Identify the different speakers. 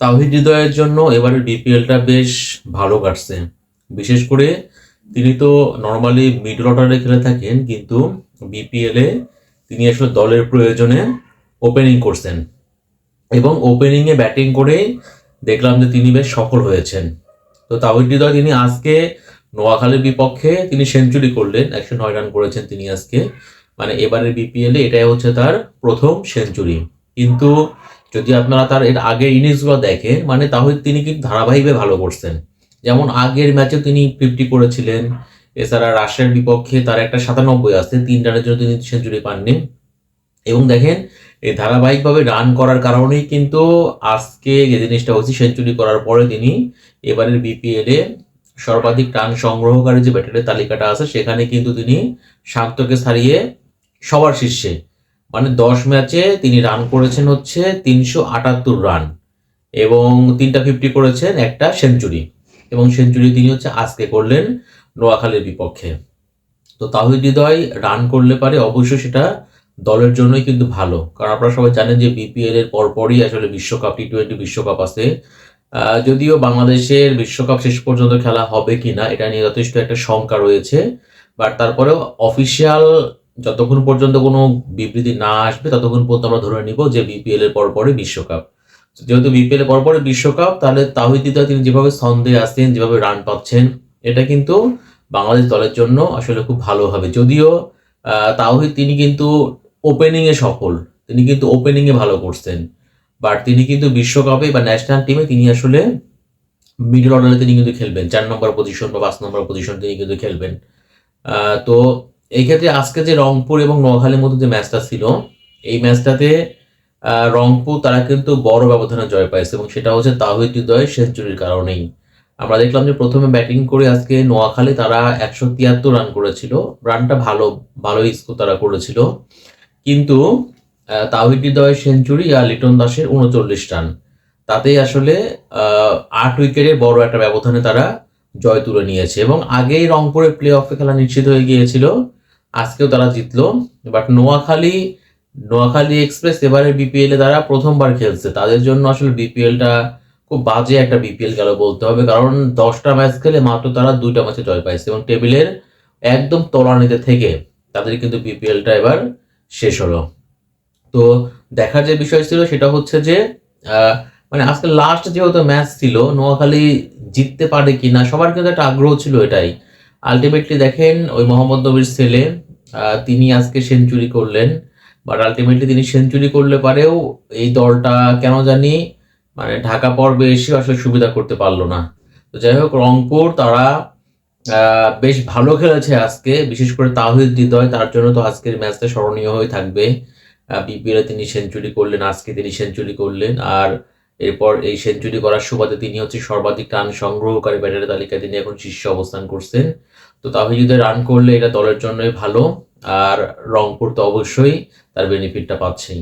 Speaker 1: তাওহিদ হৃদয়ের জন্য এবারের বিপিএলটা বেশ ভালো কাটছে। বিশেষ করে তিনি তো নর্মালি মিডল অর্ডারে খেলে থাকেন, কিন্তু বিপিএলে তিনি আসলে দলের প্রয়োজনে ওপেনিং করছেন এবং ওপেনিংয়ে ব্যাটিং করে দেখলাম যে তিনি বেশ সফল হয়েছেন। তো তাওহিদ হৃদয় তিনি আজকে নোয়াখালীর বিপক্ষে তিনি সেঞ্চুরি করলেন, 109 রান করেছেন তিনি আজকে। মানে এবারের বিপিএলে এটাই হচ্ছে তার প্রথম সেঞ্চুরি। কিন্তু যদি আপনারা তার এর আগের ইনিংসগুলো দেখেন, মানে তাহলে তিনি কিন্তু ধারাবাহিকভাবে ভালো করছেন। যেমন আগের ম্যাচে তিনি 50 করেছিলেন। এছাড়া রাশিয়ার বিপক্ষে তার একটা 97 আছে, 3 রানের জন্য তিনি সেঞ্চুরি পাননি। এবং দেখেন এই ধারাবাহিকভাবে রান করার কারণেই কিন্তু আজকে যে জিনিসটা হচ্ছে, সেঞ্চুরি করার পরে তিনি এবারের বিপিএলে সর্বাধিক রান সংগ্রহকারী যে ব্যাটারের তালিকাটা আছে সেখানে কিন্তু তিনি শান্তকে ছাড়িয়ে সবার শীর্ষে। মানে 10 ম্যাচে তিনি রান করেছেন হচ্ছে 378 রান এবং 3টা 50 করেছেন, একটা সেঞ্চুরি। এবং সেঞ্চুরি তিনি হচ্ছে আজকে করলেন নোয়াখালীর বিপক্ষে। তো তাহিদ হৃদয় রান করলে পারে অবশ্যই সেটা দলের জন্যই কিন্তু ভালো, কারণ আপনারা সবাই জানেন যে বিপিএল এর পরপরই আসলে বিশ্বকাপ, টি-20 বিশ্বকাপ আছে। যদিও বাংলাদেশের বিশ্বকাপ শেষ পর্যন্ত খেলা হবে কিনা এটা নিয়ে যথেষ্ট একটা শঙ্কা রয়েছে, বাট তারপরেও অফিসিয়াল যতক্ষণ পর্যন্ত কোনো বিবৃতি না আসবে ততক্ষণ পর্যন্ত আমরা ধরে নিব যে বিপিএল এর পরপরই বিশ্বকাপ। যেহেতু বিপিএল এর পরপরই বিশ্বকাপ, তাহলে তাহিদ হৃদয় তিনি যেভাবে ছন্দে আছেন, যেভাবে রান পাচ্ছেন, এটা কিন্তু বাংলাদেশ দলের জন্য আসলে খুব ভালো হবে। যদিও তাওহিদ তিনি কিন্তু ওপেনিং এ সফল, তিনি কিন্তু ওপেনিং এ ভালো করছেন, বাট তিনি কিন্তু বিশ্বকাপে বা ন্যাশনাল টিমে তিনি আসলে মিডল অর্ডারে তিনি কিন্তু খেলবেন, 4 নম্বর পজিশন বা 5 নম্বর পজিশন তিনি কিন্তু খেলবেন। তো এই ক্ষেত্রে আজকে যে রংপুর এবং নোয়াখালীর মধ্যে যে ম্যাচটা ছিল, এই ম্যাচটাতে রংপুর তারা কিন্তু বড় ব্যবধানে জয় পাইছে এবং সেটা হচ্ছে তাওহিদ হৃদয়ের সেঞ্চুরির কারণেই। আমরা দেখলাম যে প্রথমে ব্যাটিং করে আজকে নোয়াখালী তারা 173 রান করেছিল। রানটা ভালোই স্কোর তারা করেছিল, কিন্তু তাওহিদ হৃদয়ের সেঞ্চুরি আর লিটন দাসের 39 রান, তাতেই আসলে 8 উইকেটের বড় একটা ব্যবধানে তারা জয় তুলে নিয়েছে এবং আগেই রংপুরের প্লে অফে খেলা নিশ্চিত হয়ে গিয়েছিল। আজকেও তারা জিতলো। বাট নোয়াখালী এক্সপ্রেস এবারে বিপিএল এ তারা প্রথমবার খেলছে, তাদের জন্য আসলে বিপিএলটা খুব বাজে একটা বিপিএল গেল বলতে হবে, কারণ 10টা ম্যাচ খেলে মাত্র তারা 2টা ম্যাচে জয় পাইছে এবং টেবিলের একদম তলানিতে থেকে তাদের কিন্তু বিপিএলটা এবার শেষ হলো। তো দেখার যে বিষয় ছিল সেটা হচ্ছে যে আহ, মানে আজকে লাস্ট যেহেতু ম্যাচ ছিল, নোয়াখালী জিততে পারে কিনা সবার কিন্তু একটা আগ্রহ ছিল এটাই। আলটিমেটলি দেখেন ওই মোহাম্মদ নবীর ছেলে তিনি আজকে সেঞ্চুরি করলেন, বাট আলটিমেটলি তিনি সেঞ্চুরি করলে পারেও এই দলটা কেন জানি মানে ঢাকা পর্বে এসে আসলে সুবিধা করতে পারলো না। তো যাই হোক, রংপুর তারা বেশ ভালো খেলেছে আজকে, বিশেষ করে তাওহিদ হৃদয়, তার জন্য তো আজকের ম্যাচটা স্মরণীয় হয়ে থাকবে। বিপিএলে তিনি সেঞ্চুরি করলেন, আজকে তিনি সেঞ্চুরি করলেন, আর এরপর এই সেঞ্চুরি করার সুবাদে তিনি হচ্ছে সর্বাধিক রান সংগ্রহকারী ব্যাটারের তালিকায় তিনি এখন শীর্ষে অবস্থান করছেন। তো তাহিদ হৃদয় রান করলে এটা দলের জন্যই ভালো, আর রংপুর তো অবশ্যই তার বেনিফিটটা পাচ্ছেই।